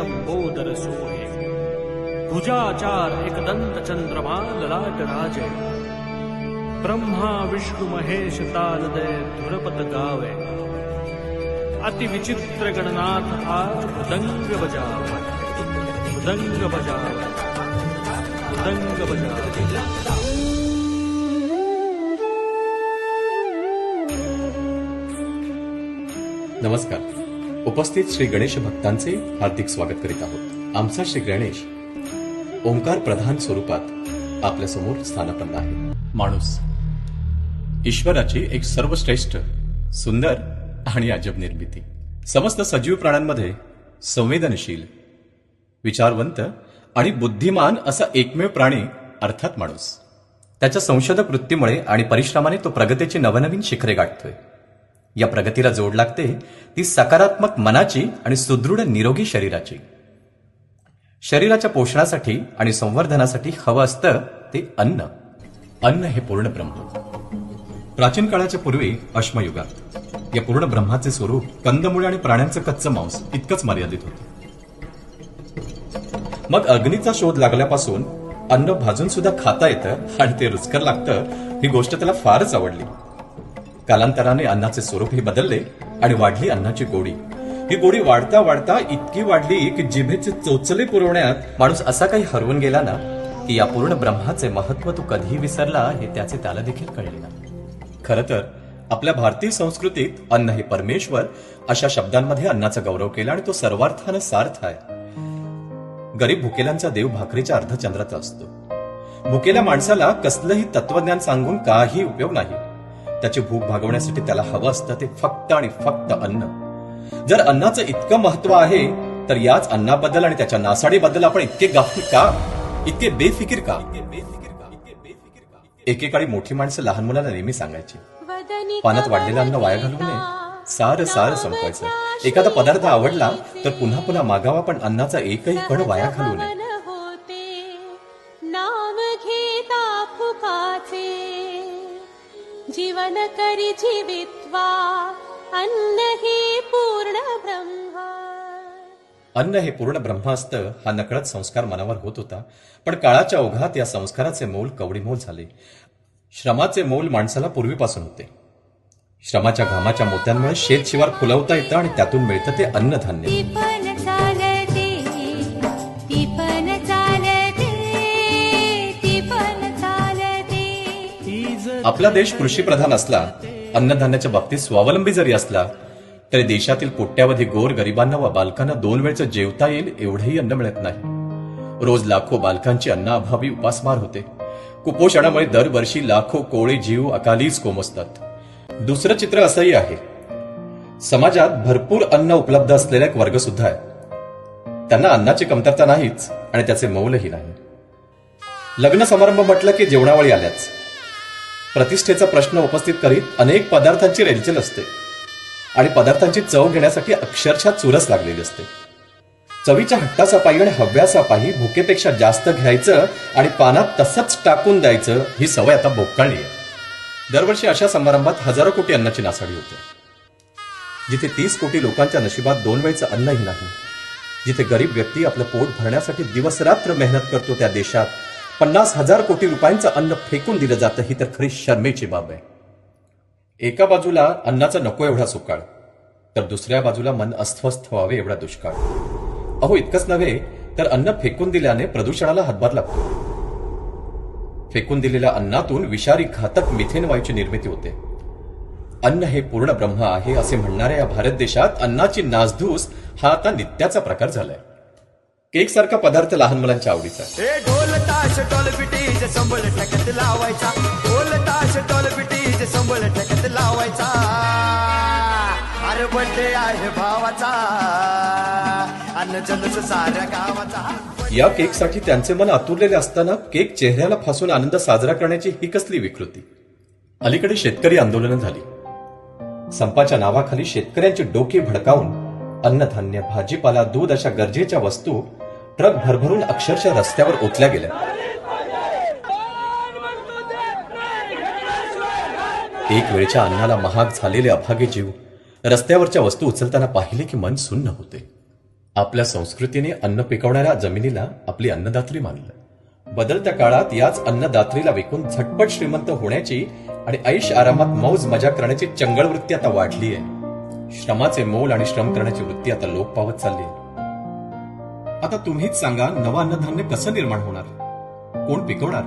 लंबोदर सोहे, भुजाचार एकदंत चंद्रमा ललाट राजे, ब्रह्मा विष्णु महेश तालदय धुरपत गावे, अति विचित्र गणनाथ आज मृदंग बजावे, मृदंग बजावे, मृदंग बजावे। नमस्कार. उपस्थित श्री गणेश भक्तांचे हार्दिक स्वागत करीत आहोत. आमचा श्री गणेश ओंकार प्रधान स्वरूपात आपल्या समोर स्थानापन्न आहे. माणूस ईश्वराची एक सर्वश्रेष्ठ, सुंदर आणि अजब निर्मिती. समस्त सजीव प्राण्यांमध्ये संवेदनशील, विचारवंत आणि बुद्धिमान असा एकमेव प्राणी अर्थात माणूस. त्याच्या संशोधक वृत्तीमुळे आणि परिश्रमाने तो प्रगतीची नवनवीन शिखरे गाठतोय. या प्रगतीला जोड लागते ती सकारात्मक मनाची आणि सुदृढ निरोगी शरीराची. शरीराच्या पोषणासाठी आणि संवर्धनासाठी हवं असतं ते अन्न. अन्न हे पूर्ण ब्रह्म. प्राचीन काळाच्या पूर्वी अश्मयुगात या पूर्ण ब्रह्माचे स्वरूप कंदमुळे आणि प्राण्यांचं कच्चं मांस इतकंच मर्यादित होतं. मग अग्नीचा शोध लागल्यापासून अन्न भाजून सुद्धा खाता येतं आणि ते रुचकर लागतं, ही गोष्ट त्याला फारच आवडली. कालांतराने अन्नाचे स्वरूपही बदलले आणि वाढली अन्नाची गोडी. ही गोडी वाढता वाढता इतकी वाढली की जिभेचे चोचले पुरवण्यात माणूस असा काही हरवून गेला ना, की या पूर्ण ब्रह्माचे महत्व तो कधी विसरला हे त्याचे त्याला देखील कळले ना. खरं तर आपल्या भारतीय संस्कृतीत अन्न हे परमेश्वर अशा शब्दांमध्ये अन्नाचा गौरव केला आणि तो सर्वार्थानं सार्थ आहे. गरीब भुकेल्यांचा देव भाकरीच्या अर्धचंद्राचा असतो. भुकेल्या माणसाला कसलंही तत्वज्ञान सांगून काही उपयोग नाही. त्याची भूक भागवण्यासाठी त्याला हवं असतं ते फक्त आणि फक्त अन्न. जर अन्नाचं इतकं महत्व आहे तर याच अन्नाबद्दल आणि त्याच्या नासाडीबद्दल आपण इतके गाफील का, इतके बेफिकीर का? एकेकाळी मोठी माणसं लहान मुलांना नेहमी सांगायची, पानात वाढलेलं अन्न वाया घालवू नये, सारं सारं संपवायचं. एखादा पदार्थ आवडला तर पुन्हा पुन्हा मागावा, पण अन्नाचा एकही कण वाया घालवू नये. जीवन करी जीवित्वा अन्न हे पूर्ण ब्रह्म. अन्न हे पूर्ण ब्रह्म असतं हा नकळत संस्कार मनावर होत होता. पण काळाच्या ओघात या संस्काराचे मोल कवडीमोल झाले. श्रमाचे मोल माणसाला पूर्वीपासून होते. श्रमाच्या घामाच्या मोत्यांमुळे शेत शिवार फुलवता येतं आणि त्यातून मिळतं ते अन्नधान्य. आपला देश कृषीप्रधान असला, अन्नधान्याच्या बाबतीत स्वावलंबी जरी असला, तरी देशातील कोट्यावधी गोर गरिबांना व बालकांना 2 वेळचं जेवता येईल एवढंही अन्न मिळत नाही. रोज लाखो बालकांची अन्नाअभावी उपासमार होते. कुपोषणामुळे दरवर्षी लाखो कोळे जीव अकालीच कोमसतात. दुसरं चित्र असंही आहे. समाजात भरपूर अन्न उपलब्ध असलेला एक वर्ग सुद्धा आहे. त्यांना अन्नाची कमतरता नाहीच आणि त्याचे मौलही नाही. लग्न समारंभ म्हटलं की जेवणावळी आल्याच. प्रतिष्ठेचा प्रश्न उपस्थित करीत अनेक पदार्थांची रेलचेल असते आणि पदार्थांची चव घेण्यासाठी अक्षरशः चुरस लागलेली असते. चवीच्या हट्टासापायी आणि हव्यासापायी भुकेपेक्षा जास्त घ्यायचं आणि पानात तसंच टाकून द्यायचं, ही सवय आता बोकाळली आहे. दरवर्षी अशा समारंभात हजारो कोटी अन्नाची नासाडी होते. जिथे 30 कोटी लोकांच्या नशिबात 2 वेळचं अन्नही नाही, जिथे गरीब व्यक्ती आपलं पोट भरण्यासाठी दिवसरात्र मेहनत करतो, त्या देशात 50,000 कोटी रुपयांचं अन्न फेकून दिलं जातं, ही तर खरी शर्मेची बाब आहे. एका बाजूला अन्नाचा नको एवढा सुकाळ, तर दुसऱ्या बाजूला मन अस्वस्थ व्हावे एवढा दुष्काळ. अहो, इतकंच नव्हे तर अन्न फेकून दिल्याने प्रदूषणाला हातभार लागतो. फेकून दिलेल्या अन्नातून विषारी घातक मिथेन वायूची निर्मिती होते. अन्न हे पूर्ण ब्रह्म आहे असे म्हणणाऱ्या या भारत देशात अन्नाची नासधूस हा आता नित्याचा प्रकार झालाय. केक सारखा पदार्थ लहान मुलांच्या आवडीचा. ढोल ताश टोल पिटीज संबळ ठकत लावायचा, ढोल ताश टोल पिटीज संबळ ठकत लावायचा. अरे बर्थडे आहे भावाचा, अन्न जलस साऱ्या गावाचा. या केकसाठी त्यांचे मन आतुरलेले असताना केक चेहऱ्याला फासून आनंद साजरा करण्याची ही कसली विकृती. अलीकडे शेतकरी आंदोलनं झाली. संपाच्या नावाखाली शेतकऱ्यांची डोके भडकावून अन्नधान्य, भाजीपाला, दूध अशा गरजेच्या वस्तू ट्रक भरभरून अक्षरशः रस्त्यावर ओतल्या गेल्या. एक वेळच्या अन्नाला महाग झालेले अभागे जीव रस्त्यावरच्या वस्तू उचलताना पाहिले की मन सुन्न होते. आपल्या संस्कृतीने अन्न पिकवणाऱ्या जमिनीला आपली अन्नदात्री मानलं. बदलत्या काळात याच अन्नदात्रीला विकून झटपट श्रीमंत होण्याची आणि ऐश आरामात मौज मजा करण्याची चंगळ वृत्ती आता वाढली आहे. श्रमाचे मोल आणि श्रम करण्याची वृत्ती आता लोप पावत चालली आहे. आता तुम्हीच सांगा, नवं अन्नधान्य कसं निर्माण होणार? कोण पिकवणार?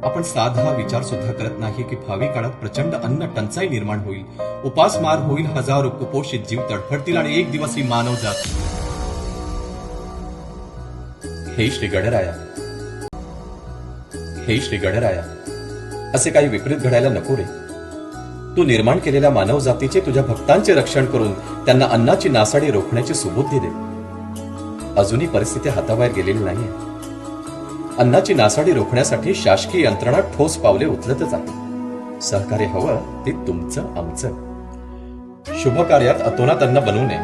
आपण साधा विचार सुद्धा करत नाही की भावी काळात प्रचंड अन्न टंचाई निर्माण होईल, उपासमार होईल, हजारो कुपोषित जीव तडफडतील आणि एक दिवस ही मानवजात. हे श्री गणराया, हे श्री गणराया, असे काही विपरीत घडायला नको रे. तू निर्माण केलेल्या मानवजातीचे, तुझ्या भक्तांचे रक्षण करून त्यांना अन्नाची नासाडी रोखण्याची सुबुद्धी दे. अजूनही परिस्थिती हाताबाहेर गेलेली नाहीये. अन्नाची नासाडी रोखण्यासाठी शासकीय यंत्रणा ठोस पावले उचलतच आहे. सहकार्य हवं ते तुमचं आमचं. शुभ कार्यात अतोनात अन्न बनवू नये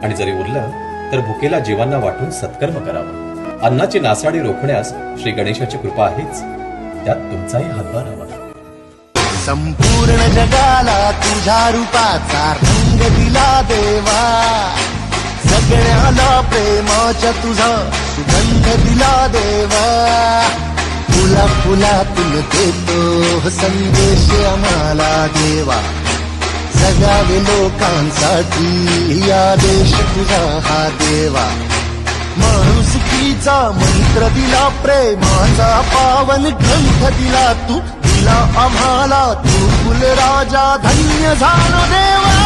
आणि जरी उरलं तर भुकेला जीवांना वाटून सत्कर्म करावं. अन्नाची नासाडी रोखण्यास श्री गणेशाची कृपा आहेच, त्यात तुमचाही हातभार हवा. संपूर्ण जगाला तुझ्या रूपाचा रंग दिला देवा, सगळ्याला प्रेमाच्या तुझा सुगंध दिला देवा. फुला फुलातून देतो संदेश आम्हाला देवा, जगावे लोकांसाठी या देश तुझा हा देवा. माणुसकीचा मंत्र दिला, प्रेमाचा पावन ग्रंथ दिला, तू दिला आम्हाला, तू कुलराजा धन्य झालो देवा.